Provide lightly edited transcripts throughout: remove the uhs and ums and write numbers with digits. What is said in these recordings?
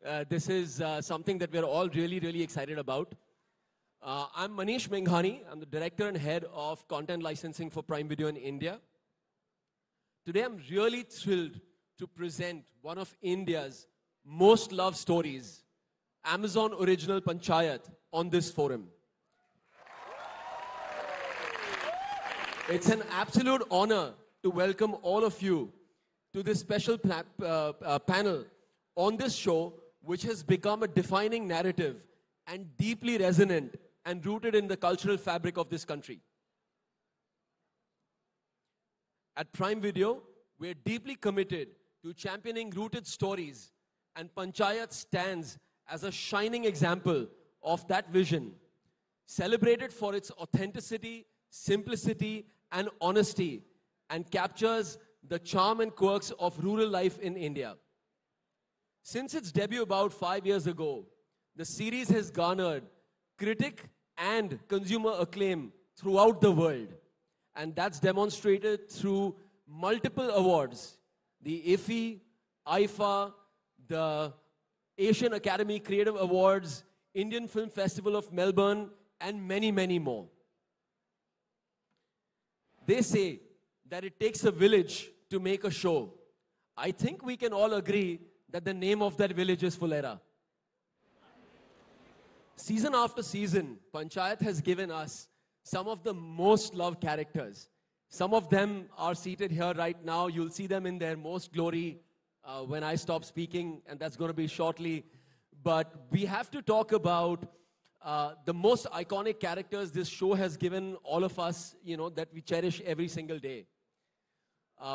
This is something that we're all really, really excited about. I'm Manish Menghani. I'm the director and head of content licensing for Prime Video in India. Today, I'm really thrilled to present one of India's most loved stories, Amazon original Panchayat, on this forum. It's an absolute honor to welcome all of you to this special panel on this show, which has become a defining narrative and deeply resonant and rooted in the cultural fabric of this country. At Prime Video, we're deeply committed to championing rooted stories, and Panchayat stands as a shining example of that vision, celebrated for its authenticity, simplicity, and honesty, and captures the charm and quirks of rural life in India. Since its debut about 5 years ago, the series has garnered critic and consumer acclaim throughout the world. And that's demonstrated through multiple awards, the IFFI, IFA, the Asian Academy Creative Awards, Indian Film Festival of Melbourne, and many, many more. They say that it takes a village to make a show. I think we can all agree that the name of that village is Fulera. Season after season, Panchayat has given us some of the most loved characters. Some of them are seated here right now. You'll see them in their most glory when I stop speaking, and that's going to be shortly. But we have to talk about the most iconic characters this show has given all of us, that we cherish every single day.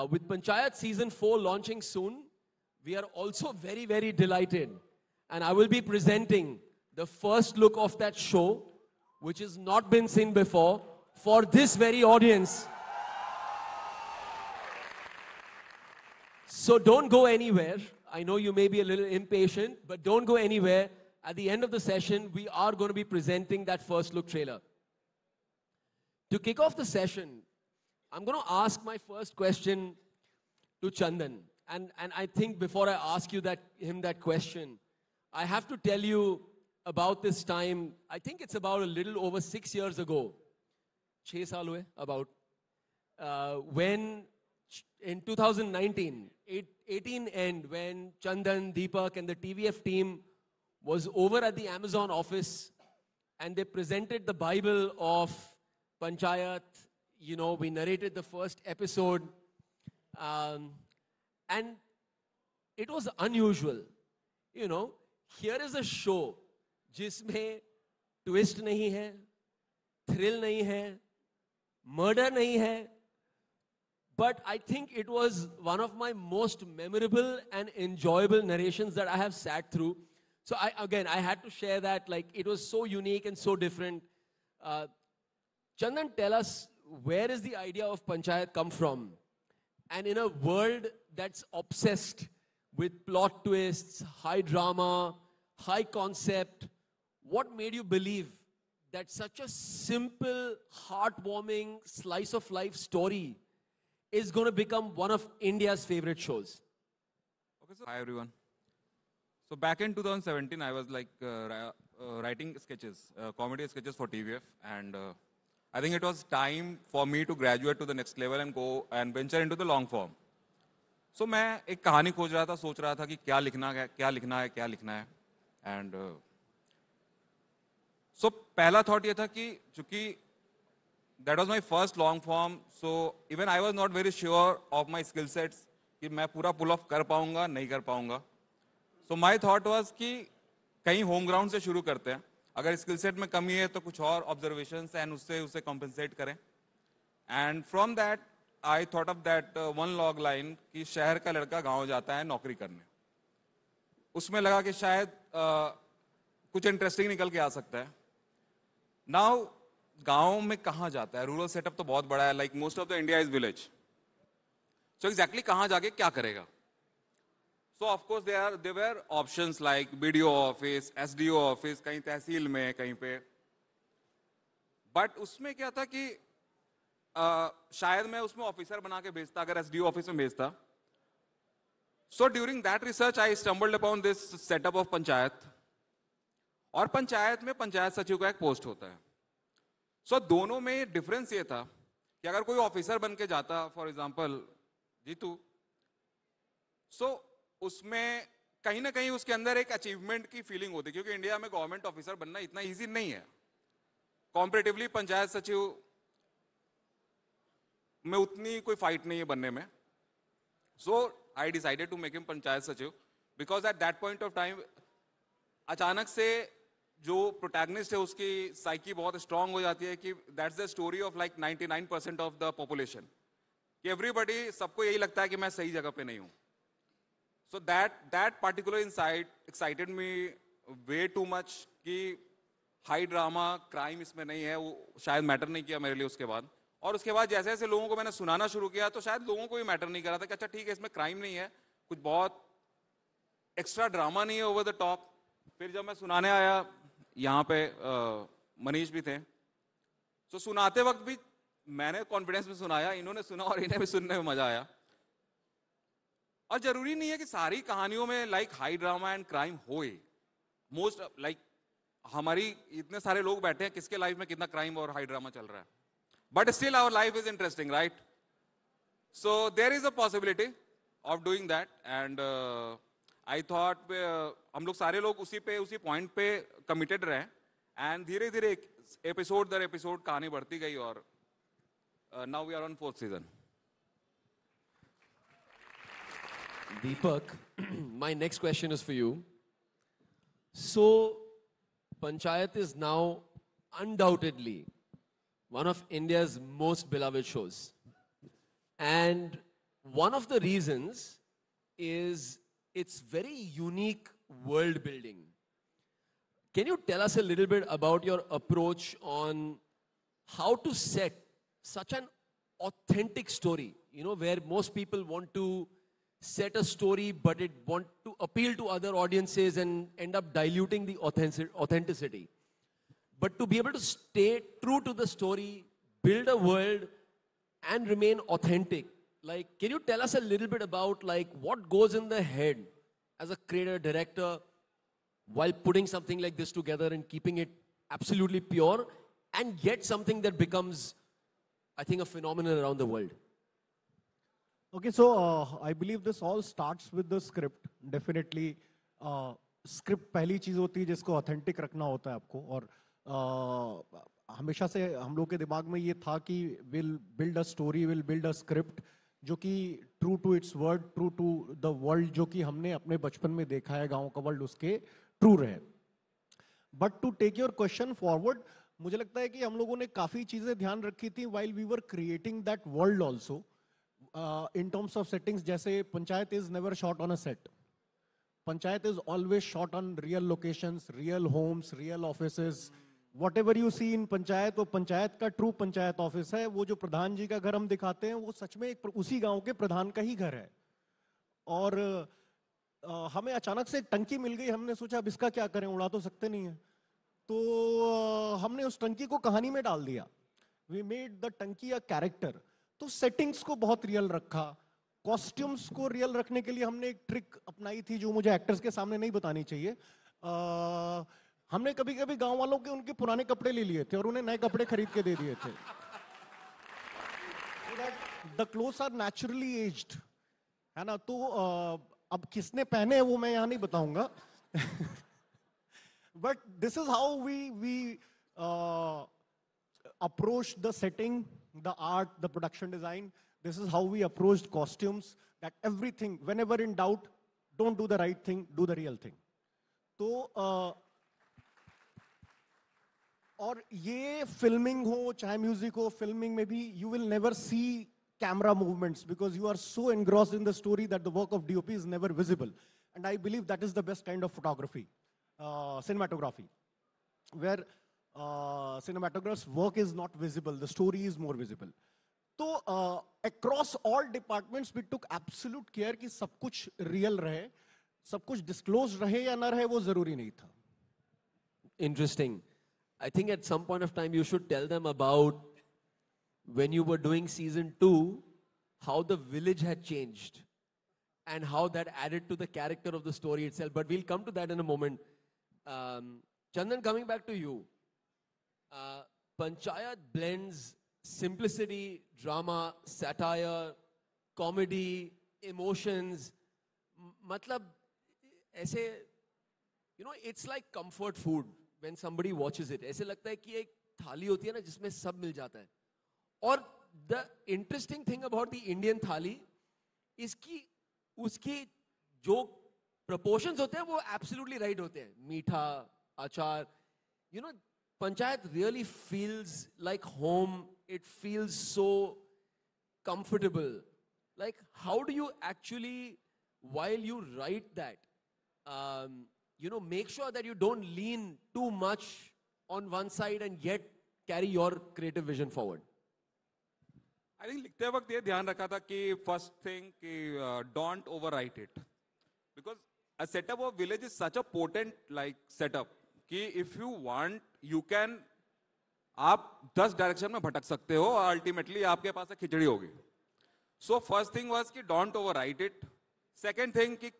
With Panchayat Season 4 launching soon, we are also very, very delighted. And I will be presenting the first look of that show, which has not been seen before, for this very audience. So don't go anywhere. I know you may be a little impatient, but don't go anywhere. At the end of the session, we are going to be presenting that first look trailer. To kick off the session, I'm going to ask my first question to Chandan. And I think before I ask him that question, I have to tell you about this time. I think it's about a little over 6 years ago. 6 saal hue, about. When in 2019, 18 end, when Chandan, Deepak, and the TVF team was over at the Amazon office, and they presented the Bible of Panchayat. We narrated the first episode. And it was unusual. Here is a show जिसमें twist नहीं है, thrill नहीं है, murder नहीं है. But I think it was one of my most memorable and enjoyable narrations that I have sat through. So I had to share that. It was so unique and so different. Chandan, tell us, where is the idea of Panchayat come from? And in a world that's obsessed with plot twists, high drama, high concept, what made you believe that such a simple, heartwarming, slice of life story is going to become one of India's favorite shows? Okay, so hi everyone. So back in 2017, I was writing sketches, comedy sketches for TVF, and I think it was time for me to graduate to the next level and go and venture into the long form. So मैं एक कहानी खोज रहा था, सोच रहा था कि क्या लिखना है, and so पहला thought ये था कि चूंकि that was my first long form, so even I was not very sure of my skill sets कि मैं पूरा pull off कर पाऊंगा नहीं कर पाऊंगा. So my thought was कि कहीं home ground से शुरू करते हैं. अगर स्किल सेट में कमी है तो कुछ और ऑब्जर्वेशंस एंड उसे कॉम्पेंसेट करें. And from that I thought of that one log line कि शहर का लड़का गांव जाता है नौकरी करने. उसमें लगा कि शायद कुछ इंटरेस्टिंग निकल के आ सकता है. नाउ गांव में कहाँ जाता है? रूरल सेटअप तो बहुत बड़ा है, like most of the India is village. So exactly कहाँ जाके क्या करेगा? So of course there were options like BDO office, SDO office, कहीं तहसील में कहीं पे. But उसमें क्या था कि शायद मैं उसमें ऑफिसर बना के भेजता अगर SDO ऑफिस में भेजता. So during that research, I stumbled upon this setup of panchayat. और पंचायत में पंचायत सचिव का एक पोस्ट होता है. So दोनों में डिफरेंस ये था कि अगर कोई ऑफिसर बन के जाता, फॉर एग्जाम्पल जीतू, सो उसमें कहीं ना कहीं उसके अंदर एक अचीवमेंट की फीलिंग होती, क्योंकि इंडिया में गवर्नमेंट ऑफिसर बनना इतना इजी नहीं है. कॉम्परेटिवली पंचायत सचिव में उतनी कोई फाइट नहीं है बनने में. So I decided to make him panchayat सचिव because at that point of time अचानक से जो प्रोटैगनिस्ट है उसकी साइकी बहुत स्ट्रांग हो जाती है कि that's the story of like 99% of the population, कि एवरीबडी, सबको यही लगता है कि मैं सही जगह पे नहीं हूं. So that particular insight excited me way too much कि हाई ड्रामा क्राइम इसमें नहीं है, वो शायद मैटर नहीं किया मेरे लिए उसके बाद. और उसके बाद जैसे जैसे लोगों को मैंने सुनाना शुरू किया तो शायद लोगों को भी मैटर नहीं कर रहा था कि अच्छा ठीक है इसमें क्राइम नहीं है, कुछ बहुत एक्स्ट्रा ड्रामा नहीं है ओवर द टॉप. फिर जब मैं सुनाने आया, यहाँ पे मनीष भी थे, तो सुनाते वक्त भी मैंने कॉन्फिडेंस में सुनाया, इन्होंने सुना और इन्हें भी सुनने में मजा आया. और जरूरी नहीं है कि सारी कहानियों में like high drama and crime होए. मोस्ट लाइक हमारी इतने सारे लोग बैठे हैं, किसके लाइफ में कितना क्राइम और हाई ड्रामा चल रहा है, but still our life is interesting, right? So there is a possibility of doing that. And I thought हम लोग सारे लोग उसी पॉइंट पे कमिटेड रहे, एंड धीरे धीरे एपिसोड दर एपिसोड कहानी बढ़ती गई, और now we are on 4th season. Deepak, my next question is for you. So, Panchayat is now undoubtedly one of India's most beloved shows. And one of the reasons is its very unique world building. Can you tell us a little bit about your approach on how to set such an authentic story, you know, where most people want to set a story but it want to appeal to other audiences and end up diluting the authenticity. But to be able to stay true to the story, build a world and remain authentic. Like, can you tell us a little bit about like what goes in the head as a creator, director, while putting something like this together and keeping it absolutely pure and yet something that becomes, I think, a phenomenon around the world? Okay, so I believe this all starts with the script. Definitely, script पहली चीज होती है जिसको authentic रखना होता है आपको. और हमेशा से हम लोग के दिमाग में ये था कि we'll build a story, we'll build a script जो कि true to its word, true to the world जो कि हमने अपने बचपन में देखा है, गांव का वर्ल्ड उसके true रहे. But to take your question forward, मुझे लगता है कि हम लोगों ने काफी चीजें ध्यान रखी थी while we were creating that world also. In terms of settings, जैसे panchayat is never shot on a set. Panchayat is always shot on real locations, real homes, real offices. Whatever you see in panchayat, वो पंचायत का true panchayat office है. वो जो प्रधान जी का घर हम दिखाते हैं वो सच में एक उसी गांव के प्रधान का ही घर है. और हमें अचानक से एक टंकी मिल गई, हमने सोचा अब इसका क्या करें, उड़ा तो सकते नहीं है. तो हमने उस टंकी को कहानी में डाल दिया. We made the टंकी a character. तो सेटिंग्स को बहुत रियल रखा. कॉस्ट्यूम्स को रियल रखने के लिए हमने एक ट्रिक अपनाई थी जो मुझे एक्टर्स के सामने नहीं बतानी चाहिए. हमने कभी कभी गांव वालों के उनके पुराने कपड़े ले लिए थे और उन्हें नए कपड़े खरीद के दे दिए थे. The clothes are naturally aged, है ना. तो अब किसने पहने हैं वो मैं यहां नहीं बताऊंगा. But this is how we approach the setting, the art, the production design. This is how we approached costumes. That everything, whenever in doubt, don't do the right thing, do the real thing. तो और ये filming हो चाहे music हो, filming में भी you will never see camera movements because you are so engrossed in the story that the work of DOP is never visible. And I believe that is the best kind of photography, cinematography, where cinematograph's work is not visible, the story is more visible. तो across all departments we took absolute care कि सब कुछ real रहे, सब कुछ disclosed रहे या ना रहे वो जरूरी नहीं था. Interesting. I think at some point of time you should tell them about when you were doing season 2, how the village had changed. and how that added to the character of the story itself. But we'll come to that in a moment. Chandan, coming back to you. Panchayat blends simplicity, drama, satire, comedy, emotions. Matlab, ऐसे, you know, it's like comfort food when somebody watches it. ऐसे लगता है कि एक थाली होती है ना जिसमें सब मिल जाता है. और the interesting thing about the Indian थाली is कि उसकी जो proportions होते हैं वो absolutely right होते हैं. मीठा, अचार, you know, Panchayat really feels like home. It feels so comfortable. Like, how do you actually, while you write that, you know, make sure that you don't lean too much on one side and yet carry your creative vision forward? I think लिखते वक्त ये ध्यान रखा था कि first thing कि don't overwrite it, because a setup of village is such a potent like setup कि if you want you can, आप 10 डायरेक्शन में भटक सकते हो और अल्टीमेटली आपके पास एक खिचड़ी होगी. सो फर्स्ट थिंग वाज कि don't overwrite it. Second thing कि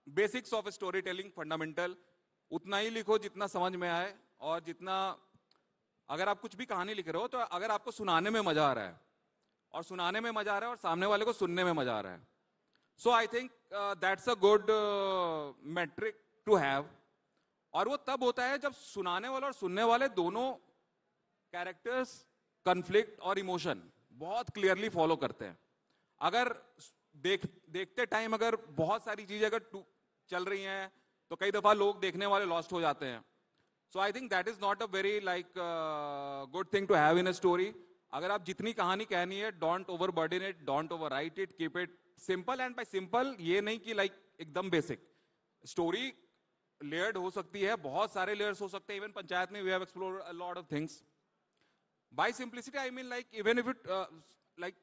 basics of storytelling fundamental उतना ही लिखो जितना समझ में आए, और जितना, अगर आप कुछ भी कहानी लिख रहे हो तो अगर आपको सुनाने में मजा आ रहा है और सुनाने में मजा आ रहा है और सामने वाले को सुनने में मजा आ रहा है, so I think that's a good metric to have. और वो तब होता है जब सुनाने वाले और सुनने वाले दोनों कैरेक्टर्स कन्फ्लिक्ट और इमोशन बहुत क्लियरली फॉलो करते हैं. अगर देखते टाइम अगर बहुत सारी चीजें अगर चल रही हैं तो कई दफा लोग देखने वाले लॉस्ट हो जाते हैं. So I think that is not a very like good thing to have in a story. अगर आप जितनी कहानी कहनी है, don't overburden it, don't overwrite it, keep it simple. And by simple ये नहीं कि लाइक एकदम बेसिक. स्टोरी लेयर्ड हो सकती है, बहुत सारे लेयर्स हो सकते हैं. इवन पंचायत में we have explored a lot of things. By simplicity I mean like even if it like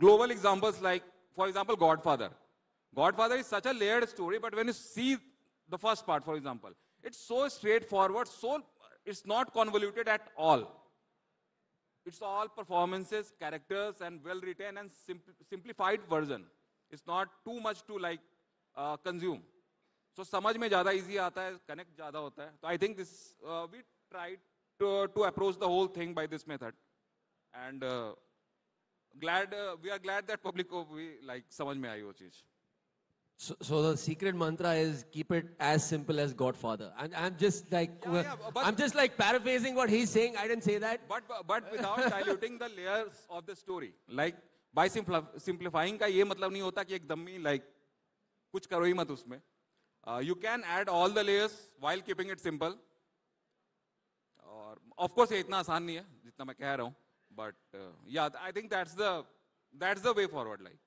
global examples, like for example Godfather is such a layered story, but when you see the first part, for example, it's so straightforward, so it's not convoluted at all. It's all performances, characters, and well written and simplified version. It's not too much to like consume. So समझ में ज़्यादा easy आता है, connect ज़्यादा होता है. So I think this we tried to approach the whole thing by this method, and we are glad that public को भी like समझ में आई वो चीज़. So the secret mantra is keep it as simple as Godfather. And I'm just like, I'm just like paraphrasing what he's saying. I didn't say that. But without diluting the layers of the story. Like by simplifying का ये मतलब नहीं होता कि एकदम ही like कुछ करो ही मत उसमें. You can add all the layers while keeping it simple. और of course ये इतना आसान नहीं है जितना मैं कह रहा हूँ. But yeah, I think that's the way forward. Like.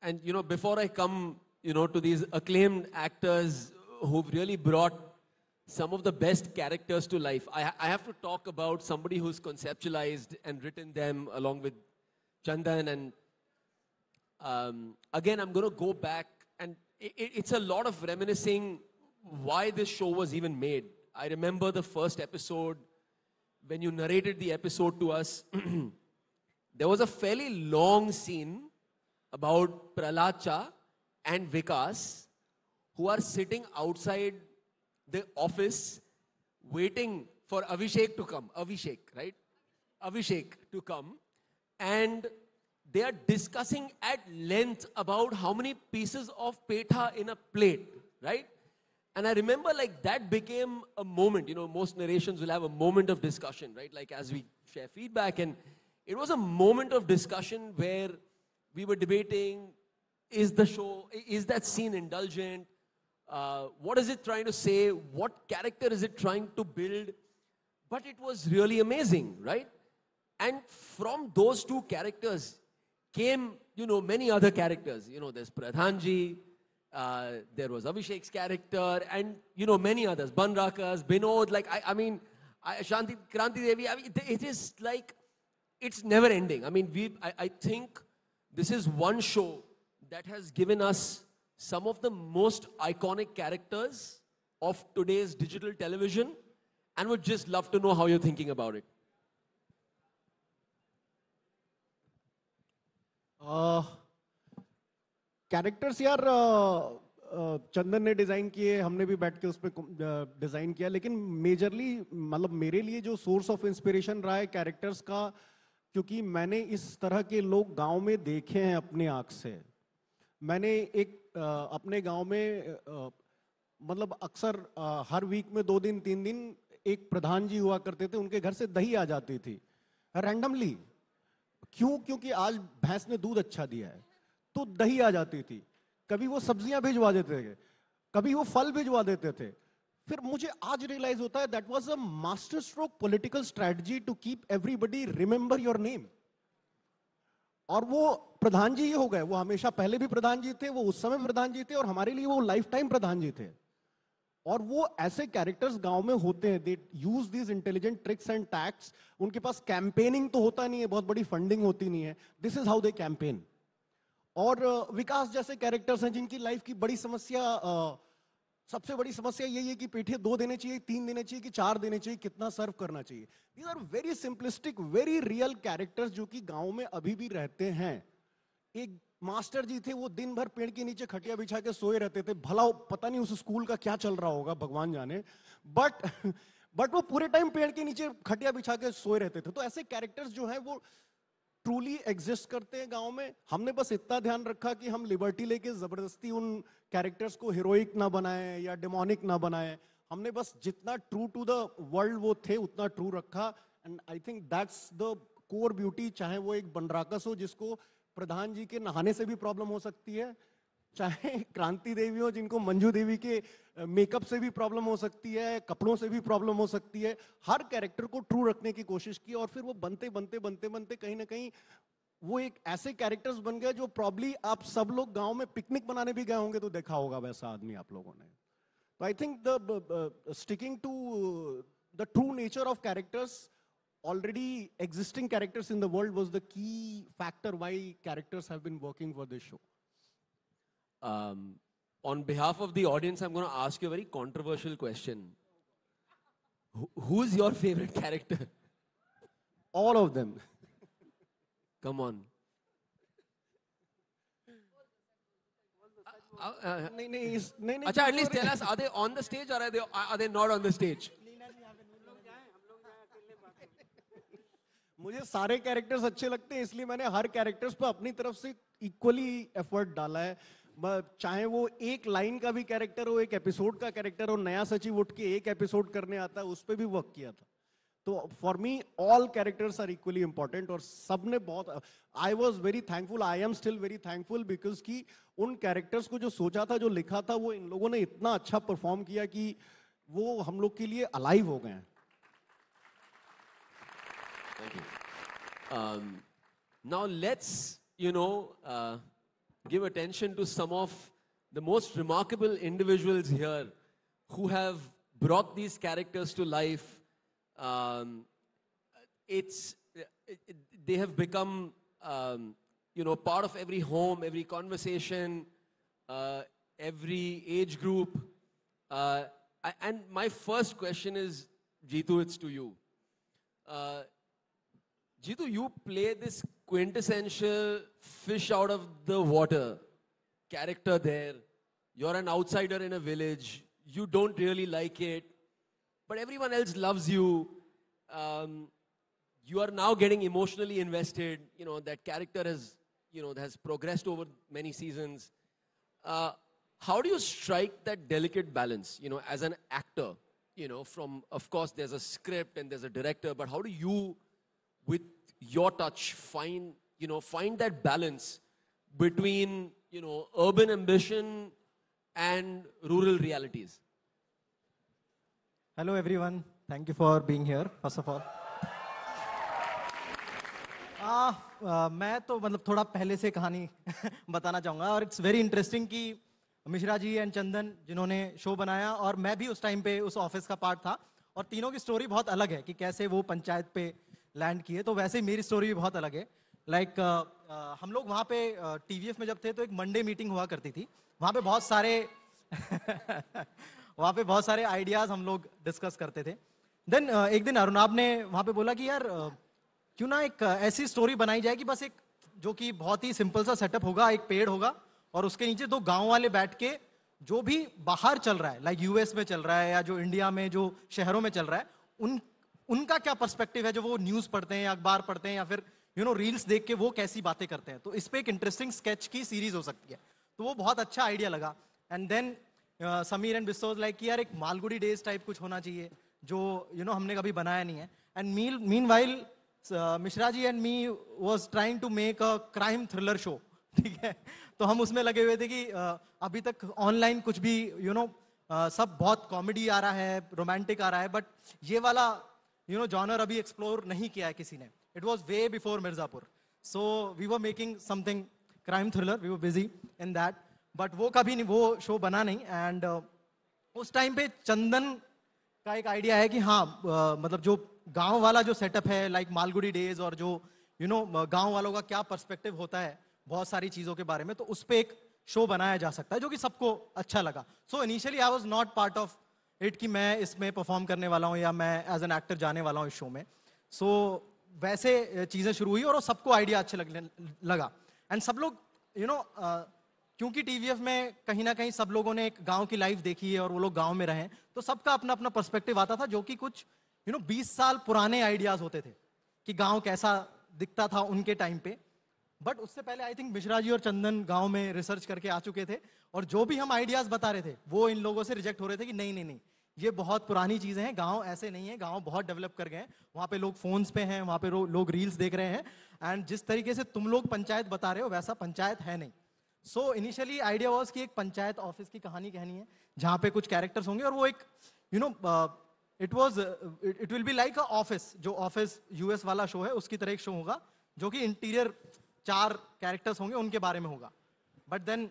And you know, before I come, you know, to these acclaimed actors who've really brought some of the best characters to life, I have to talk about somebody who's conceptualized and written them along with Chandan. And again, I'm going to go back, and it's a lot of reminiscing why this show was even made. I remember the first episode, when you narrated the episode to us, there was a fairly long scene about Praladcha and Vikas, who are sitting outside the office waiting for Abhishek to come. Abhishek, right? Abhishek to come. And they are discussing at length about how many pieces of petha in a plate, right? And I remember like that became a moment. You know, most narrations will have a moment of discussion, right? Like as we share feedback. And it was a moment of discussion where we were debating, is that scene indulgent? What is it trying to say? What character is it trying to build? But it was really amazing, right? And from those two characters came, you know, many other characters. You know, there's Pradhanji, there was Abhishek's character, and, you know, many others. Banrakas, Binod, like, I mean, Shanti, Kranti Devi, I mean, it is like, it's never ending. I mean, I think this is one show that has given us some of the most iconic characters of today's digital television, and would just love to know how you're thinking about it. Characters यार चंदन ने design किए, हमने भी बैठ के उस पर design किया, लेकिन मेजरली मतलब मेरे लिए जो सोर्स ऑफ इंस्पिरेशन रहा है कैरेक्टर्स का, क्योंकि मैंने इस तरह के लोग गांव में देखे हैं अपने आंख से। मैंने एक अपने गांव में मतलब अक्सर हर वीक में 2 दिन 3 दिन एक प्रधान जी हुआ करते थे, उनके घर से दही आ जाती थी रैंडमली। क्यों? क्योंकि आज भैंस ने दूध अच्छा दिया है तो दही आ जाती थी। कभी वो सब्जियां भिजवा देते थे, कभी वो फल भिजवा देते थे। फिर मुझे आज रियलाइज होता है that was a master stroke political strategy to keep everybody remember your name. और वो प्रधान जी ही हो गए, वो हमेशा पहले भी प्रधान जी थे, वो उस समय प्रधान जी थे, और हमारे लिए वो लाइफ टाइम प्रधान जी थे। और वो ऐसे कैरेक्टर्स गांव में होते हैं, they use these intelligent tricks and tacts. उनके पास कैंपेनिंग तो होता नहीं है, बहुत बड़ी फंडिंग होती नहीं है, this is how they campaign. और विकास जैसे कैरेक्टर्स हैं जिनकी लाइफ की बड़ी समस्या, सबसे बड़ी समस्या यही है कि पेठे 2 देने चाहिए, 3 देने चाहिए कि 4 देने चाहिए, कितना सर्व करना चाहिए। These are very simplistic very real characters जो कि गांव में अभी भी रहते हैं। एक मास्टर जी थे, वो दिन भर पेड़ के नीचे खटिया बिछा के सोए रहते थे। भला पता नहीं उस स्कूल का क्या चल रहा होगा, भगवान जाने। बट वो पूरे टाइम पेड़ के नीचे खटिया बिछा के सोए रहते थे। तो ऐसे कैरेक्टर्स जो हैं वो ट्रूली एग्जिस्ट करते हैं गांव में। हमने बस इतना ध्यान रखा कि हम लिबर्टी लेके जबरदस्ती उन कैरेक्टर्स को हीरोइक ना बनाएं या डेमोनिक ना बनाएं। हमने बस जितना ट्रू टू द वर्ल्ड वो थे उतना ट्रू रखा। And I think that's the core beauty. चाहे वो एक बनराकस हो जिसको प्रधान जी के नहाने से भी प्रॉब्लम हो सकती है, चाहे क्रांति देवी हो जिनको मंजू देवी के मेकअप से भी प्रॉब्लम हो सकती है, कपड़ों से भी प्रॉब्लम हो सकती है। हर कैरेक्टर को ट्रू रखने की कोशिश की, और फिर वो बनते बनते बनते बनते कहीं ना कहीं वो एक ऐसे कैरेक्टर्स बन गए जो प्रॉब्ली आप सब लोग गांव में पिकनिक बनाने भी गए होंगे तो देखा होगा वैसा आदमी आप लोगों ने। तो I think the sticking to the true nature of characters, already existing characters in the world, was the key factor why characters have been working for this show. On behalf of the audience, I'm going to ask you a very controversial question. Who's your favorite character? All of them. Come on. नहीं अच्छा, at least tell us, are they on the stage or are they not on the stage? मुझे सारे characters अच्छे लगते हैं, इसलिए मैंने हर characters पर अपनी तरफ से इक्वली एफर्ट डाला है। चाहे वो एक लाइन का भी कैरेक्टर हो, एक एपिसोड का कैरेक्टर हो, नया सचिव उठ के एक एपिसोड करने आता है उस पर भी वर्क किया था। तो for me all characters are equally important. और सबने बहुत, I was very thankful, I am still very thankful, because कि उन कैरेक्टर्स को जो सोचा था, जो लिखा था, वो इन लोगों ने इतना अच्छा परफॉर्म किया कि वो हम लोग के लिए अलाइव हो गए हैं। Thank you. Now let's, give attention to some of the most remarkable individuals here who have brought these characters to life. They have become, part of every home, every conversation, every age group. And my first question is, Jeetu, it's to you. Jeetu, you play this quintessential fish out of the water character there. You're an outsider in a village. You don't really like it, but everyone else loves you. You are now getting emotionally invested. That character has progressed over many seasons. How do you strike that delicate balance, as an actor? From, of course, there's a script and there's a director, but how do you, with your touch, find that balance between, urban ambition and rural realities? Hello everyone, thank you for being here, first of all. मैं तो मतलब थोड़ा पहले से कहानी बताना चाहूँगा, और इट्स वेरी इंटरेस्टिंग कि मिश्रा जी एंड चंदन जिन्होंने शो बनाया, और मैं भी उस टाइम पे उस ऑफिस का पार्ट था, और तीनों की स्टोरी बहुत अलग है कि कैसे वो पंचायत पे लैंड किए। तो वैसे ही मेरी स्टोरी भी बहुत अलग है। लाइक हम लोग वहाँ पे टीवीएफ में जब थे तो एक मंडे मीटिंग हुआ करती थी, वहाँ पे बहुत सारे वहाँ पे बहुत सारे आइडियाज हम लोग डिस्कस करते थे। देन एक दिन अरुणाब ने वहाँ पे बोला कि यार क्यों ना एक ऐसी स्टोरी बनाई जाए कि बस एक जो कि बहुत ही सिंपल सा सेटअप होगा, एक पेड़ होगा और उसके नीचे दो गांव वाले बैठ के जो भी बाहर चल रहा है, लाइक यूएस में चल रहा है या जो इंडिया में जो शहरों में चल रहा है, उनका क्या पर्सपेक्टिव है, जो वो न्यूज पढ़ते हैं या अखबार पढ़ते हैं या फिर रील्स देख के वो कैसी बातें करते हैं। तो इस पे एक इंटरेस्टिंग स्केच की सीरीज हो सकती है। तो वो बहुत अच्छा आइडिया लगा। And then Sameer and Bisso like कि यार एक मालगुडी डेज टाइप कुछ होना चाहिए जो हमने कभी बनाया नहीं है। And meanwhile Mishra ji and me was trying to make a crime thriller show, ठीक है। तो हम उसमें लगे हुए थे कि अभी तक ऑनलाइन कुछ भी सब बहुत कॉमेडी आ रहा है, रोमांटिक आ रहा है, बट ये वाला जॉनर अभी एक्सप्लोर नहीं किया है किसी ने। It was way before Mirzapur, so we were making something crime thriller, we were busy in that, but वो कभी नहीं, वो शो बना नहीं। एंड उस टाइम पे चंदन का एक आइडिया है कि हाँ मतलब जो गांव वाला जो सेटअप है, लाइक मालगुडी डेज, और जो गांव वालों का क्या पर्सपेक्टिव होता है बहुत सारी चीजों के बारे में, तो उस पे एक शो बनाया जा सकता है जो कि सबको अच्छा लगा। So initially I was not part of it कि मैं इसमें परफॉर्म करने वाला हूँ या मैं एज एन एक्टर जाने वाला हूँ इस शो में। सो वैसे चीजें शुरू हुई और वो सबको आइडिया अच्छा लगने लगा। एंड सब लोग क्योंकि टीवीएफ में कहीं ना कहीं सब लोगों ने एक गांव की लाइफ देखी है और वो लोग गांव में रहे, तो सबका अपना अपना पर्सपेक्टिव आता था, जो कि कुछ 20 साल पुराने आइडियाज होते थे कि गांव कैसा दिखता था उनके टाइम पे। बट उससे पहले आई थिंक मिश्रा जी और चंदन गांव में रिसर्च करके आ चुके थे, और जो भी हम आइडियाज बता रहे थे वो इन लोगों से रिजेक्ट हो रहे थे कि नहीं नहीं नहीं, ये बहुत पुरानी चीजें हैं, गांव ऐसे नहीं है, गांव बहुत डेवलप कर गए हैं, वहां पे लोग फोन्स पे हैं, वहां पे लोग रील्स देख रहे हैं, एंड जिस तरीके से तुम लोग पंचायत बता रहे हो वैसा पंचायत है नहीं। सो इनिशियली आइडिया वाज कि एक पंचायत ऑफिस की कहानी कहनी है जहां पे कुछ कैरेक्टर्स होंगे, और वो एक it will be like a office, जो ऑफिस यूएस वाला शो है उसकी तरह एक शो होगा, जो कि इंटीरियर 4 कैरेक्टर्स होंगे उनके बारे में होगा। बट देन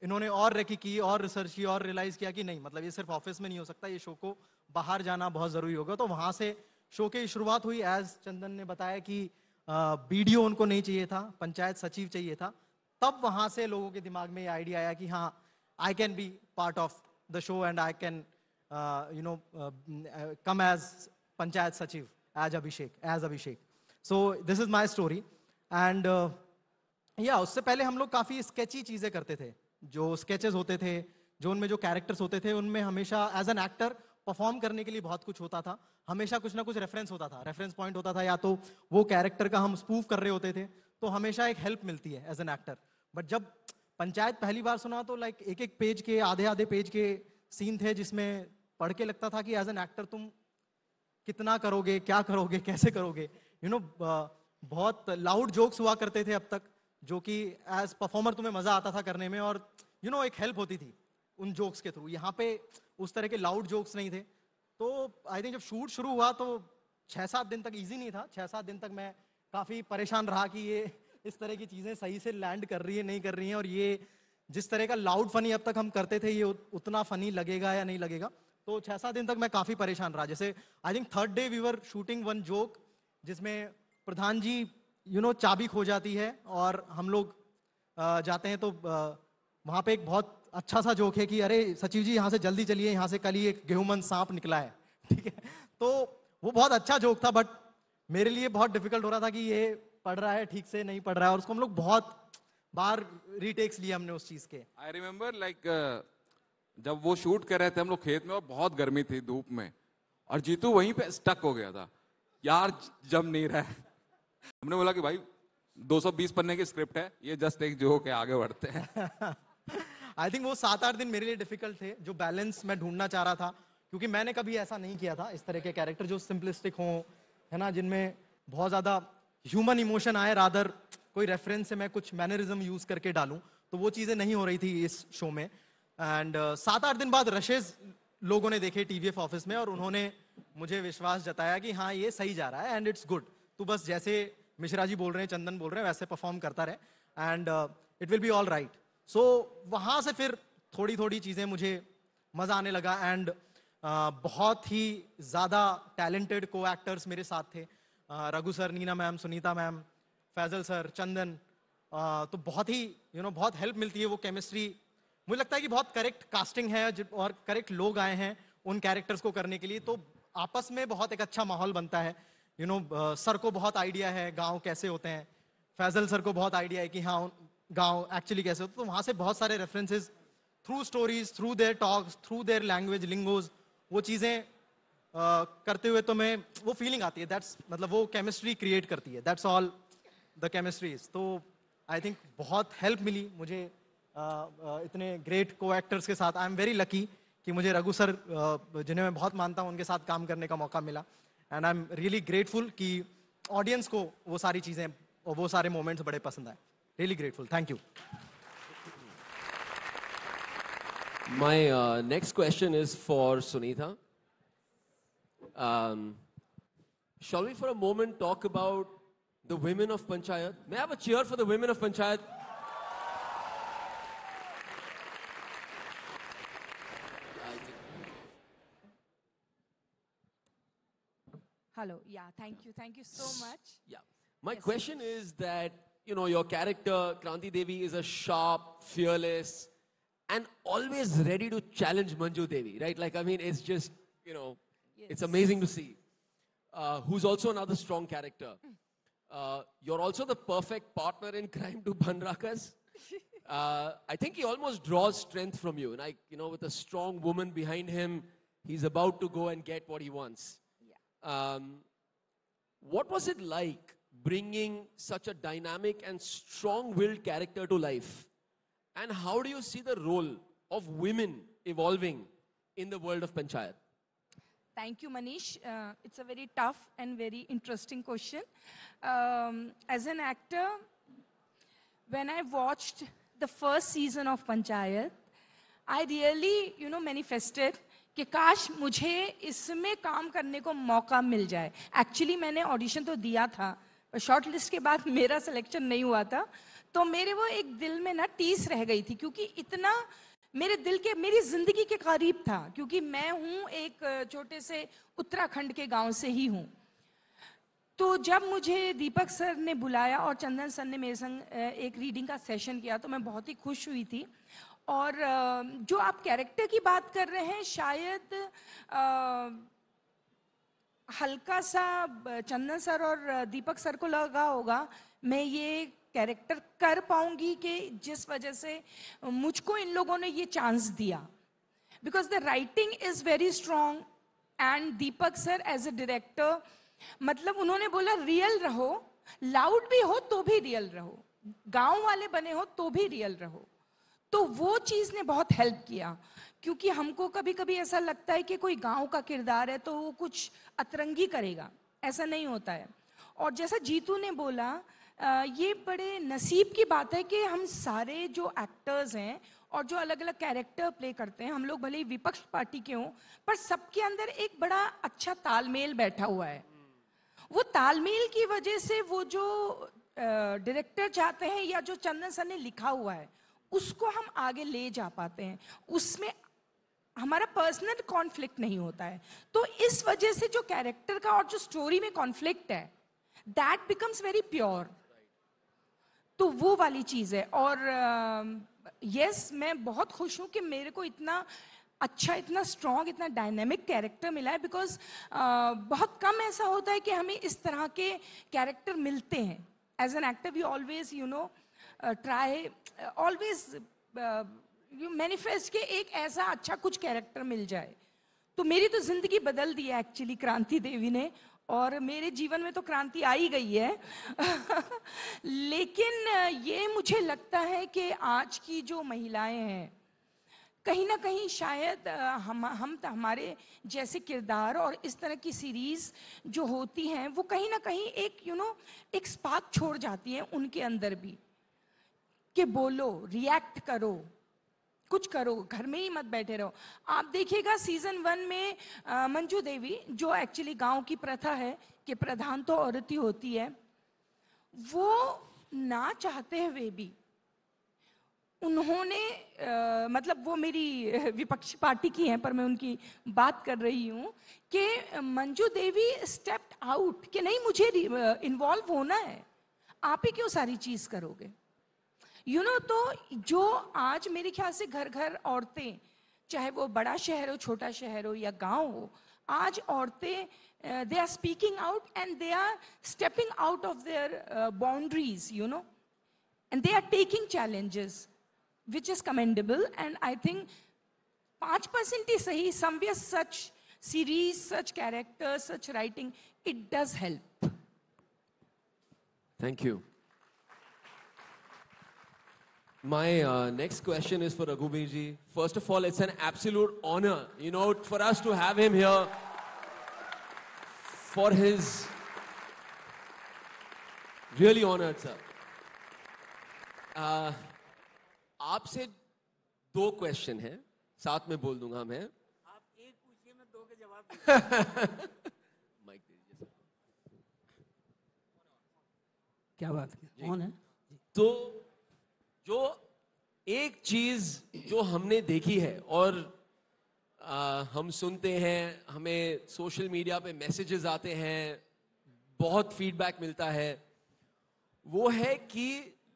इन्होंने और रेकी की और रिसर्च की और रियलाइज किया कि नहीं, मतलब ये सिर्फ ऑफिस में नहीं हो सकता, ये शो को बाहर जाना बहुत जरूरी होगा। तो वहां से शो की शुरुआत हुई। एज चंदन ने बताया कि बीडीओ उनको नहीं चाहिए था, पंचायत सचिव चाहिए था। तब वहां से लोगों के दिमाग में ये आइडिया आया कि हाँ, I can be part of the show and I can come as panchayat सचिव as Abhishek. So this is my story. And या उससे पहले हम लोग काफी स्केची चीजें करते थे। जो स्केचेस होते थे, जो उनमें जो कैरेक्टर्स होते थे, उनमें हमेशा एज एन एक्टर परफॉर्म करने के लिए बहुत कुछ होता था, हमेशा कुछ ना कुछ रेफरेंस होता था, रेफरेंस पॉइंट होता था, या तो वो कैरेक्टर का हम स्पूफ कर रहे होते थे, तो हमेशा एक हेल्प मिलती है एज एन एक्टर। बट जब पंचायत पहली बार सुना तो लाइक एक एक पेज के, आधे आधे पेज के सीन थे जिसमें पढ़ के लगता था कि एज एन एक्टर तुम कितना करोगे, क्या करोगे, कैसे करोगे। बहुत लाउड जोक्स हुआ करते थे अब तक, जो कि एज परफॉर्मर तुम्हें मजा आता था करने में, और एक हेल्प होती थी उन जोक्स के थ्रू। यहाँ पे उस तरह के लाउड जोक्स नहीं थे। तो आई थिंक जब शूट शुरू हुआ तो 6-7 दिन तक इजी नहीं था। 6-7 दिन तक मैं काफी परेशान रहा कि ये इस तरह की चीजें सही से लैंड कर रही है नहीं कर रही है, और ये जिस तरह का लाउड फनी अब तक हम करते थे ये उतना फनी लगेगा या नहीं लगेगा। तो 6-7 दिन तक मैं काफी परेशान रहा। जैसे I think 3rd day we were shooting one joke जिसमें प्रधान जी चाबी खो जाती है और हम लोग जाते हैं, तो वहां पे एक बहुत अच्छा सा जोक है कि अरे सचिव जी यहाँ से जल्दी चलिए, यहाँ से कल ही एक गेहूंमन सांप निकला है, ठीक है। तो वो बहुत अच्छा जोक था, बट मेरे लिए बहुत डिफिकल्ट हो रहा था कि ये पढ़ रहा है ठीक से नहीं पढ़ रहा है, और उसको हम लोग बहुत बार रीटेक्स लिए हमने उस चीज के। आई रिमेम्बर लाइक जब वो शूट कर रहे थे हम लोग खेत में और बहुत गर्मी थी धूप में, और जीतू वहीं पे स्टक हो गया था, यार जम नहीं रहा है। हमने बोला कि भाई 220 पन्ने की स्क्रिप्ट है, ये जस्ट एक जोक है, आगे बढ़ते हैं। आई थिंक वो 7-8 दिन मेरे लिए डिफिकल्ट थे, जो बैलेंस मैं ढूंढना चाह रहा था, क्योंकि मैंने कभी ऐसा नहीं किया था। इस तरह के कैरेक्टर जो सिंपलिस्टिक हों, है ना, जिनमें बहुत ज्यादा ह्यूमन इमोशन आए, रादर कोई रेफरेंस से मैं कुछ मैनरिज्म यूज करके डालूं, तो वो चीजें नहीं हो रही थी इस शो में। एंड 7-8 दिन बाद रशेज लोगों ने देखे टीवीएफ ऑफिस में, और उन्होंने मुझे विश्वास जताया कि हाँ ये सही जा रहा है एंड इट्स गुड, तू बस जैसे मिश्रा जी बोल रहे हैं, चंदन बोल रहे हैं, वैसे परफॉर्म करता रहे and it will be all right. So वहां से फिर थोड़ी थोड़ी चीजें मुझे मजा आने लगा, एंड बहुत ही ज्यादा टैलेंटेड को एक्टर्स मेरे साथ थे। Raghu sir, Neena ma'am, Sunita ma'am, Faisal sir, Chandan, तो बहुत ही बहुत हेल्प मिलती है वो केमिस्ट्री। मुझे लगता है कि बहुत करेक्ट कास्टिंग है और करेक्ट लोग आए हैं उन कैरेक्टर्स को करने के लिए, तो आपस में बहुत एक अच्छा माहौल बनता है। सर को बहुत आइडिया है गांव कैसे होते हैं, फैजल सर को बहुत आइडिया है कि हाँ गांव एक्चुअली कैसे होता है, तो वहां से बहुत सारे references through stories, through their talks, through their language lingos, वो चीजें करते हुए तो मैं वो फीलिंग आती है, दैट्स मतलब वो केमिस्ट्री क्रिएट करती है, that's all the chemistry is. तो आई थिंक बहुत हेल्प मिली मुझे इतने ग्रेट को एक्टर्स के साथ। आई एम वेरी लकी कि मुझे रघु सर जिन्हें मैं बहुत मानता हूं उनके साथ काम करने का मौका मिला, and I am really grateful कि ऑडियंस को वो सारी चीजें और वो सारे मोमेंट्स बड़े पसंद आए। Really grateful, thank you. My next question is for Sunitha. Shall we for a moment talk about the women of Panchayat? May I have a cheer for the women of Panchayat? Hello. Yeah, thank you so much. Yeah. My Yes. question is that, you know, your character, Kranti Devi, is a sharp, fearless, and always ready to challenge Manju Devi, right? Like, I mean, it's just, you know, it's Yes. amazing to see. Who's also another strong character. You're also the perfect partner in crime to Bhanrakas. I think he almost draws strength from you. And you know, with a strong woman behind him, he's about to go and get what he wants. Yeah. What was it like bringing such a dynamic and strong-willed character to life? And how do you see the role of women evolving in the world of Panchayat? Thank you, Manish. It's a very tough and very interesting question. As an actor, when I watched the first season of Panchayat, I really, you know, manifested कि काश मुझे इसमें काम करने को मौका मिल जाए। Actually मैंने ऑडिशन तो दिया था, शॉर्ट लिस्ट के बाद मेरा सिलेक्शन नहीं हुआ था, तो मेरे वो एक दिल में ना टीस रह गई थी, क्योंकि इतना मेरे दिल के, मेरी जिंदगी के करीब था, क्योंकि मैं हूँ एक छोटे से उत्तराखंड के गांव से ही हूँ। तो जब मुझे दीपक सर ने बुलाया और चंदन सर ने मेरे संग एक रीडिंग का सेशन किया, तो मैं बहुत ही खुश हुई थी। और जो आप कैरेक्टर की बात कर रहे हैं, शायद हल्का सा चंदन सर और दीपक सर को लगा होगा मैं ये कैरेक्टर कर पाऊंगी, कि जिस वजह से मुझको इन लोगों ने ये चांस दिया, because the writing is very strong and Deepak sir as a director, मतलब उन्होंने बोला रियल रहो, लाउड भी हो तो भी रियल रहो, गांव वाले बने हो तो भी रियल रहो। तो वो चीज ने बहुत हेल्प किया, क्योंकि हमको कभी कभी ऐसा लगता है कि कोई गांव का किरदार है तो वो कुछ अतरंगी करेगा, ऐसा नहीं होता है। और जैसा जीतू ने बोला, ये बड़े नसीब की बात है कि हम सारे जो एक्टर्स हैं और जो अलग अलग कैरेक्टर प्ले करते हैं, हम लोग भले ही विपक्ष पार्टी के हों, पर सबके अंदर एक बड़ा अच्छा तालमेल बैठा हुआ है। वो तालमेल की वजह से वो जो डायरेक्टर चाहते हैं या जो चंदन सर ने लिखा हुआ है, उसको हम आगे ले जा पाते हैं, उसमें हमारा पर्सनल कॉन्फ्लिक्ट नहीं होता है। तो इस वजह से जो कैरेक्टर का और जो स्टोरी में कॉन्फ्लिक्ट है, दैट बिकम्स वेरी प्योर। तो वो वाली चीज है। और यस, मैं बहुत खुश हूं कि मेरे को इतना अच्छा, इतना स्ट्रॉन्ग, इतना डायनेमिक कैरेक्टर मिला है, बिकॉज बहुत कम ऐसा होता है कि हमें इस तरह के कैरेक्टर मिलते हैं। As an actor we always, you know, try always you manifest के एक ऐसा अच्छा कुछ कैरेक्टर मिल जाए। तो मेरी तो जिंदगी बदल दी है एक्चुअली क्रांति देवी ने, और मेरे जीवन में तो क्रांति आ ही गई है। लेकिन ये मुझे लगता है कि आज की जो महिलाएं हैं, कहीं ना कहीं शायद हमारे जैसे किरदार और इस तरह की सीरीज जो होती हैं, वो कहीं ना कहीं एक एक स्पार्क छोड़ जाती हैं उनके अंदर भी, कि बोलो, रिएक्ट करो, कुछ करो, घर में ही मत बैठे रहो। आप देखिएगा सीजन 1 में मंजू देवी, जो एक्चुअली गांव की प्रथा है कि प्रधान तो औरत ही होती है, वो ना चाहते हुए भी उन्होंने मतलब वो मेरी विपक्षी पार्टी की हैं, पर मैं उनकी बात कर रही हूँ, कि मंजू देवी स्टेप्ड आउट कि नहीं, मुझे इन्वॉल्व होना है, आप ही क्यों सारी चीज करोगे, तो जो आज मेरे ख्याल से घर घर औरतें, चाहे वो बड़ा शहर हो, छोटा शहर हो या गांव हो, आज औरतें they are speaking out and they are stepping out of their boundaries, you know, and they are taking challenges, which is commendable. And I think 5% ही सही, somewhere such series, such characters, such writing, it does help. Thank you. My next question is for Raghuveer ji. First of all, it's an absolute honor, you know, for us to have him here for his really honored, sir. आपसे 2 question हैं, साथ में बोल दूंगा मैं. आप एक पूछिए, मैं 2 के जवाब दूंगा. माइक दे दीजिए सर. क्या बात है, कौन है? तो जो एक चीज जो हमने देखी है और हम सुनते हैं, हमें सोशल मीडिया पे मैसेजेस आते हैं, बहुत फीडबैक मिलता है, वो है कि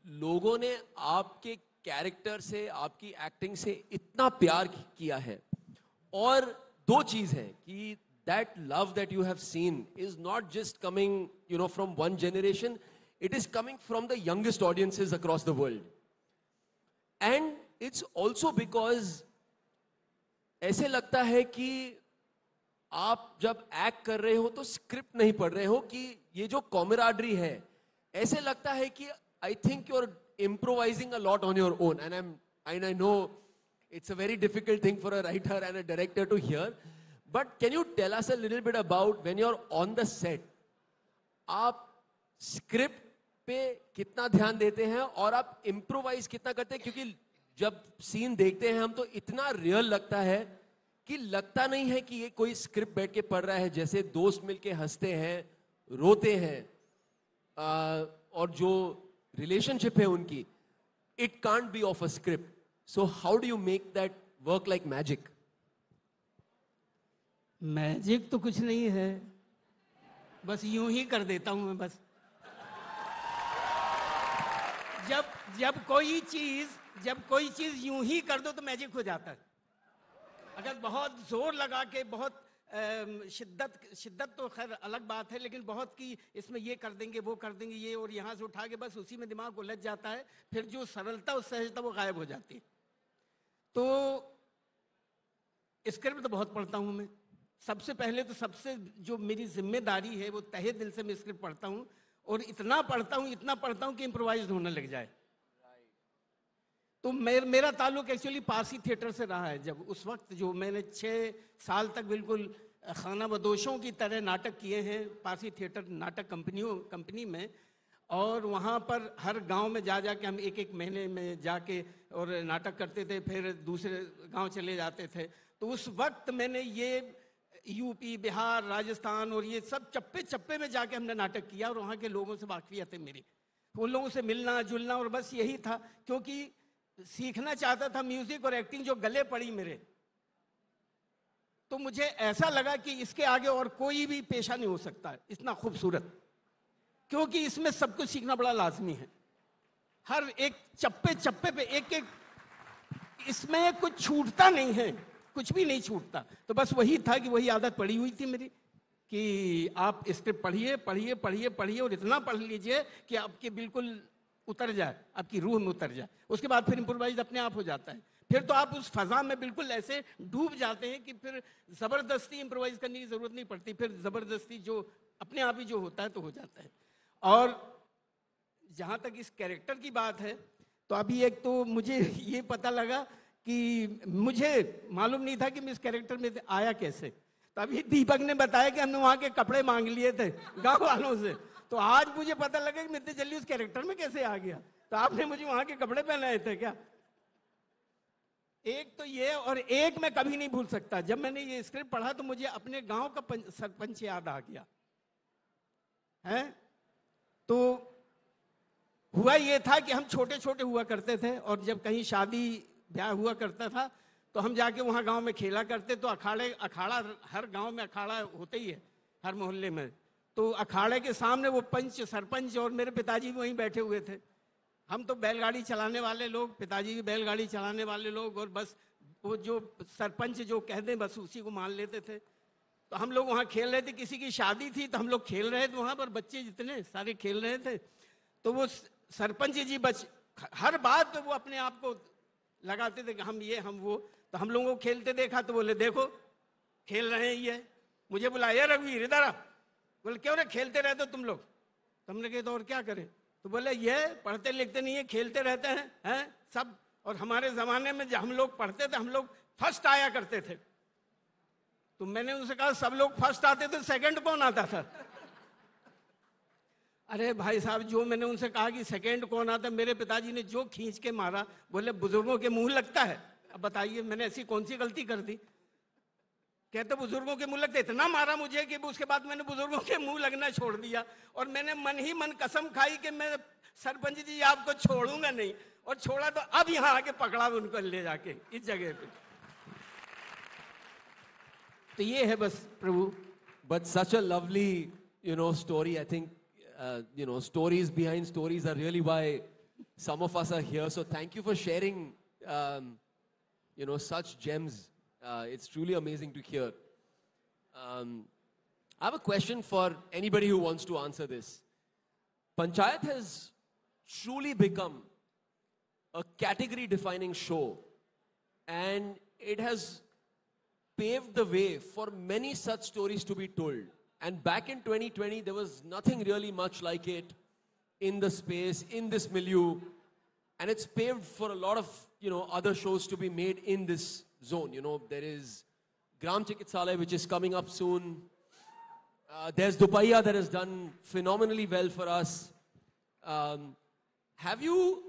लोगों ने आपके कैरेक्टर से, आपकी एक्टिंग से इतना प्यार किया है. और 2 चीज है कि that love that you have seen is not just coming, you know, from one generation, it is coming from the youngest audiences across the world. And it's also because ऐसे लगता है कि आप जब एक्ट कर रहे हो तो स्क्रिप्ट नहीं पढ़ रहे हो, कि ये जो कॉमराडरी है, ऐसे लगता है कि I think you're improvising a lot on your own. And I know it's a very difficult thing for a writer and a director to hear. But can you tell us a little bit about when you're on the set, आप script पे कितना ध्यान देते हैं और आप improvise कितना करते हैं? क्योंकि जब सीन देखते हैं हम तो इतना रियल लगता है कि लगता नहीं है कि ये कोई स्क्रिप्ट बैठ के पढ़ रहा है. जैसे दोस्त मिलके हंसते हैं, रोते हैं, और जो रिलेशनशिप है उनकी, it can't be of a script. So how do you make that work like magic? Magic तो कुछ नहीं है, बस यूं ही कर देता हूं मैं. बस जब कोई चीज यूं ही कर दो तो मैजिक हो जाता है. अगर बहुत जोर लगा के, बहुत शिद्दत तो खैर अलग बात है, लेकिन बहुत की इसमें ये कर देंगे, वो कर देंगे, ये और यहाँ से उठा के बस उसी में दिमाग उलझ जाता है. फिर जो सरलता और सहजता वो गायब हो जाती है. तो स्क्रिप्ट तो बहुत पढ़ता हूँ मैं. सबसे पहले तो सबसे जो मेरी जिम्मेदारी है वो तहे दिल से मैं स्क्रिप्ट पढ़ता हूँ, और इतना पढ़ता हूँ कि इम्प्रोवाइज होने लग जाए. तो मेरा ताल्लुक एक्चुअली पारसी थिएटर से रहा है. जब उस वक्त जो मैंने 6 साल तक बिल्कुल खाना बदोशों की तरह नाटक किए हैं पारसी थिएटर नाटक कंपनी में, और वहाँ पर हर गांव में जा के हम एक महीने में जाके और नाटक करते थे, फिर दूसरे गांव चले जाते थे. तो उस वक्त मैंने ये यूपी, बिहार, राजस्थान और ये सब चप्पे में जाके हमने नाटक किया, और वहाँ के लोगों से वाकफियत है मेरी. उन लोगों से मिलना जुलना, और बस यही था, क्योंकि सीखना चाहता था म्यूजिक और एक्टिंग जो गले पड़ी मेरे. तो मुझे ऐसा लगा कि इसके आगे और कोई भी पेशा नहीं हो सकता है इतना खूबसूरत, क्योंकि इसमें सब कुछ सीखना बड़ा लाजमी है. हर एक चप्पे पे एक इसमें कुछ छूटता नहीं है, कुछ भी नहीं छूटता. तो बस वही था कि वही आदत पड़ी हुई थी मेरी कि आप स्क्रिप्ट पढ़िए और इतना पढ़ लीजिए कि आपके बिल्कुल उतर जाए, आपकी रूह में उतर जाए. उसके बाद फिर इम्प्रोवाइज अपने आप हो जाता है. फिर तो आप उस फजा में बिल्कुल ऐसे डूब जाते हैं कि फिर जबरदस्ती इम्प्रोवाइज करने की जरूरत नहीं पड़ती. फिर जबरदस्ती जो अपने आप ही जो होता है तो हो जाता है. और जहां तक इस कैरेक्टर की बात है, तो अभी एक तो मुझे ये पता लगा कि मुझे मालूम नहीं था कि मैं इस कैरेक्टर में आया कैसे. तो अभी दीपक ने बताया कि हमने वहां के कपड़े मांग लिए थे गांव वालों से. तो आज मुझे पता लगा कि मैं इतनी जल्दी उस कैरेक्टर में कैसे आ गया. तो आपने मुझे वहां के कपड़े पहनाए थे क्या? एक तो ये, और एक मैं कभी नहीं भूल सकता, जब मैंने ये स्क्रिप्ट पढ़ा तो मुझे अपने गांव का सरपंच याद आ गया है. तो हुआ ये था कि हम छोटे हुआ करते थे, और जब कहीं शादी ब्याह हुआ करता था तो हम जाके वहां गांव में खेला करते. तो अखाड़ा हर गांव में अखाड़ा होते ही है, हर मोहल्ले में. तो अखाड़े के सामने वो पंच, सरपंच और मेरे पिताजी भी वहीं बैठे हुए थे. हम तो बैलगाड़ी चलाने वाले लोग, पिताजी भी बैलगाड़ी चलाने वाले लोग, और बस वो जो सरपंच जो कह दें बस उसी को मान लेते थे. तो हम लोग वहाँ खेल रहे थे, किसी की शादी थी तो हम लोग खेल रहे थे वहाँ पर, बच्चे जितने सारे खेल रहे थे। तो वो सरपंच जी हर बात पे वो अपने आप को लगाते थे कि हम ये हम वो। तो हम लोगों को खेलते देखा तो बोले देखो खेल रहे हैं ये। मुझे बुलाया, रघुवीर इधर आ। बोले क्यों रे खेलते रहते हो तुम लोग? तो हमने कहा तो और क्या करें? तो बोले ये पढ़ते लिखते नहीं है, खेलते रहते हैं सब। और हमारे जमाने में जब हम लोग पढ़ते थे हम लोग फर्स्ट आया करते थे। तो मैंने उनसे कहा सब लोग फर्स्ट आते थे, सेकंड कौन आता था? अरे भाई साहब, जो मैंने उनसे कहा कि सेकंड कौन आता, मेरे पिताजी ने जो खींच के मारा, बोले बुजुर्गों के मुंह लगता है। अब बताइए मैंने ऐसी कौन सी गलती कर दी? कहते बुजुर्गों के मुंह लगते। इतना मारा मुझे कि उसके बाद मैंने बुजुर्गों के मुंह लगना छोड़ दिया। और मैंने मन ही मन कसम खाई कि मैं सरपंच जी आपको छोड़ूंगा नहीं। और छोड़ा तो अब यहाँ आके पकड़ा उनको ले जाके इस जगह पे। तो ये है बस प्रभु। But such a lovely, story. I think, stories behind stories are really why some of us are here. So thank you for sharing, such gems. It's truly amazing to hear. I have a question for anybody who wants to answer this. Panchayat has truly become a category-defining show, and it has paved the way for many such stories to be told. And back in 2020, there was nothing really much like it in the space, in this milieu. And it's paved for a lot of, other shows to be made in this zone. There is Gram Chikitsalaya, which is coming up soon. There's Dupaiya that has done phenomenally well for us. Have you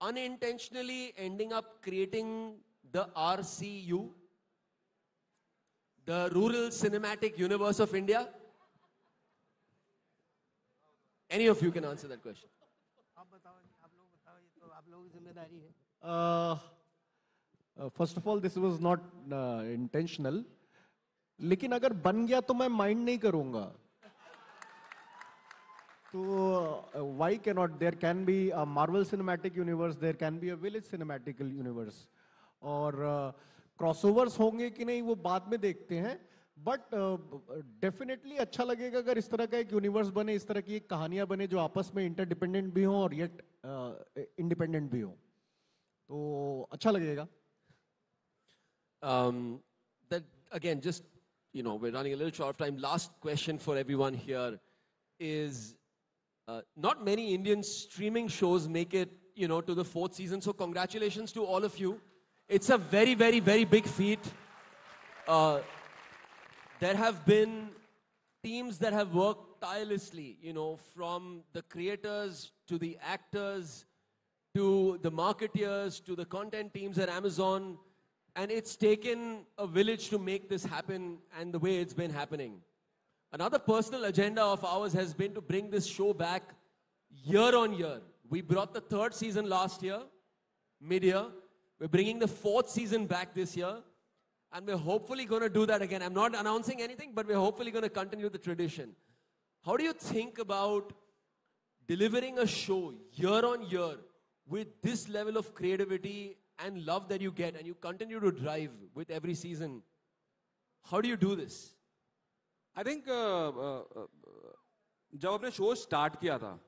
unintentionally ending up creating the RCU? The Rural Cinematic Universe of India? Any of you can answer that question. First of all, this was not intentional. लेकिन अगर बन गया तो मैं mind नहीं करूंगा. तो why cannot? There can be a Marvel Cinematic Universe, there can be a Village Cinematic Universe. और क्रॉसओवर्स होंगे कि नहीं वो बाद में देखते हैं. बट डेफिनेटली अच्छा लगेगा अगर इस तरह का एक यूनिवर्स बने, इस तरह की एक कहानियां बने जो आपस में इंटरडिपेंडेंट भी हो और येट इंडिपेंडेंट भी हो. तो अच्छा लगेगा. That again, just we're running a little short of time. Last question for everyone here is, not many Indian streaming shows make it, to the 4th season. So congratulations to all of you. It's a very, very, very big feat. There have been teams that have worked tirelessly, from the creators to the actors to the marketeers to the content teams at Amazon. And it's taken a village to make this happen and the way it's been happening. Another personal agenda of ours has been to bring this show back year on year. We brought the 3rd season last year, mid-year. We're bringing the 4th season back this year. And we're hopefully going to do that again. I'm not announcing anything, but we're hopefully going to continue the tradition. How do you think about delivering a show year on year with this level of creativity and love that you get and you continue to drive with every season? How do you do this? I think जब अपने show start किया था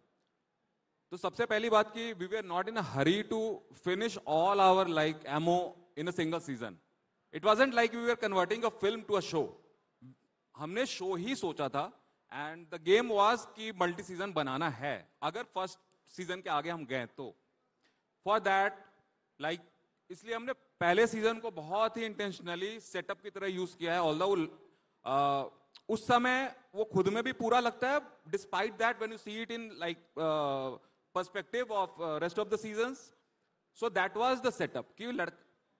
तो सबसे पहली बात कि we were not in a hurry to finish all our ammo in a single season. It wasn't like we were converting a film to a show. हमने शो ही सोचा था and the game was कि multi season बनाना है अगर first season के आगे हम गए तो. For that, इसलिए हमने पहले सीजन को बहुत ही इंटेंशनली सेटअप की तरह यूज किया है. ऑल्दो उस समय वो खुद में भी पूरा लगता है, despite that when you see it in perspective of rest of the seasons. So that was the setup कि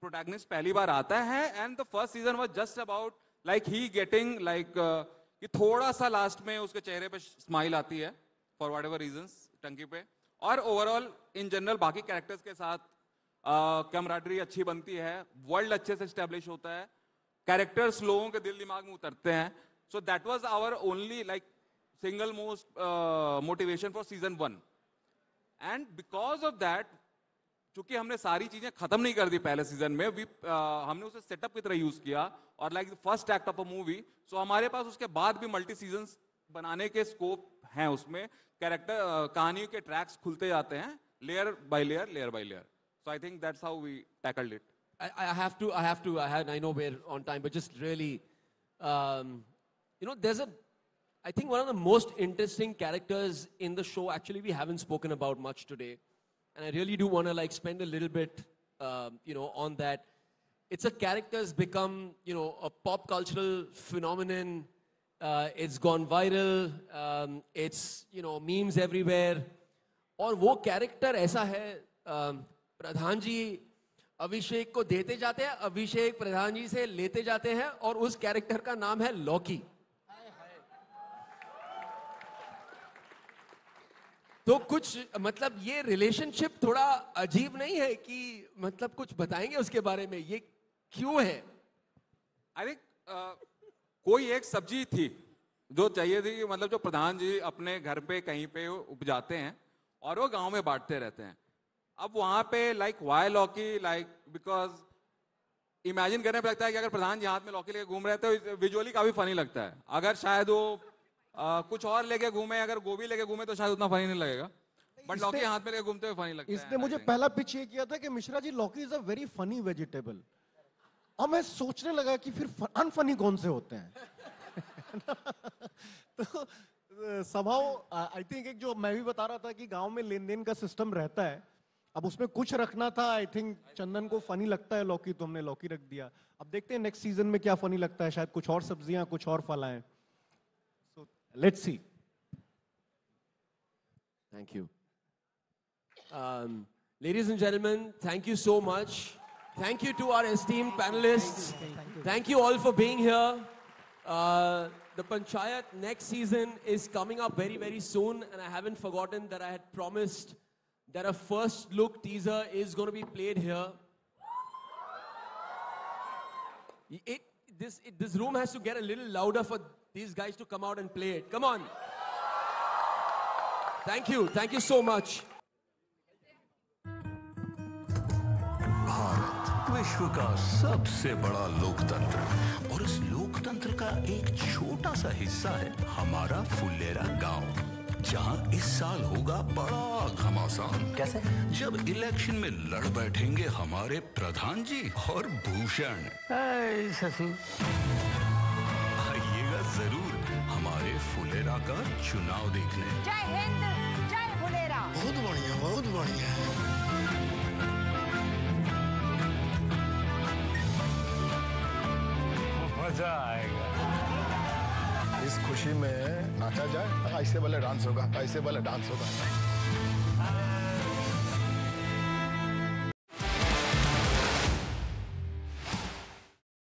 प्रोटैगनिस्ट पहली बार आता है and the first season was just about he getting कि थोड़ा सा लास्ट में उसके चेहरे पे स्माइल आती है फॉर व्हाट एवर रीजंस टंकी पे, और ओवरऑल इन जनरल बाकी कैरेक्टर्स के साथ कैमराडरी अच्छी बनती है, वर्ल्ड अच्छे से एस्टेब्लिश होता है, कैरेक्टर्स लोगों के दिल दिमाग में उतरते हैं. So that was our only single most motivation for season 1. And because of that चूंकि हमने सारी चीजें खत्म नहीं कर दी पहले सीजन में, हमने उसे सेटअप की तरह यूज किया और like first act of a movie, so हमारे पास उसके बाद भी मल्टी सीजन्स बनाने के स्कोप हैं उसमें. कैरेक्टर कहानियों के ट्रैक्स खुलते जाते हैं layer by layer. So I think that's how we tackled it. I know we're on time, but just really, I think one of the most interesting characters in the show, actually we haven't spoken about much today, and I really do want to like spend a little bit, on that. It's a character's become, a pop cultural phenomenon. It's gone viral. It's, memes everywhere. और वो character ऐसा है, प्रधान जी अभिषेक को देते जाते हैं, अभिषेक प्रधान जी से लेते जाते हैं, और उस कैरेक्टर का नाम है लॉकी. तो कुछ मतलब ये रिलेशनशिप थोड़ा अजीब नहीं है कि मतलब कुछ बताएंगे उसके बारे में, ये क्यों है? आई थिंक कोई एक सब्जी थी जो चाहिए थी कि मतलब जो प्रधान जी अपने घर पे कहीं पे उपजाते हैं और वो गांव में बांटते रहते हैं. अब वहां पे लाइक वाई लौकी, लाइक बिकॉज इमेजिन करने पे लगता है कि अगर प्रधान जी हाथ में लौकी लेके घूम रहे हैं तो विजुअली काफी फनी लगता है. अगर शायद वो कुछ और लेके घूमे, अगर गोभी लेके घूमे तो शायद उतना फनी नहीं लगेगा, बट लौकी हाथ में लेके घूमते हुए फनी लगता है. इसने मुझे पहला पिच ये किया था कि मिश्रा जी लौकी is a very funny vegetable, और मैं सोचने लगा कि फिर अनफनी कौन से होते हैं. तो somehow आई थिंक एक जो मैं भी बता रहा था कि गांव में लेन देन का सिस्टम रहता है, अब उसमें कुछ रखना था. आई थिंक चंदन को फनी लगता है लौकी, तो हमने लौकी रख दिया. अब देखते हैं नेक्स्ट सीजन में क्या फनी लगता है, शायद कुछ और सब्जियां, कुछ और फल आए. So let's see. Thank you. Ladies and gentlemen, thank you so much. Thank you to our esteemed panelists. Thank you all for being here. The Panchayat next season is coming up very, very soon, and I haven't forgotten that I had promised that a first look teaser is going to be played here. This room has to get a little louder for these guys to come out and play it. Come on. Thank you so much. Bharat विश्व का सबसे बड़ा लोकतंत्र, और इस लोकतंत्र का एक छोटा सा हिस्सा है हमारा फुलेरा गांव, जहां इस साल होगा बड़ा घमासान. कैसे? जब इलेक्शन में लड़ बैठेंगे हमारे प्रधान जी और भूषण. ससुर आइएगा जरूर हमारे फुलेरा का चुनाव देखने. जय हिंद, जय फुलेरा. बहुत बढ़िया, बहुत बढ़िया. मजा आएगा. इस खुशी में नाचा जाए. ऐसे वाला डांस होगा, ऐसे वाला डांस होगा.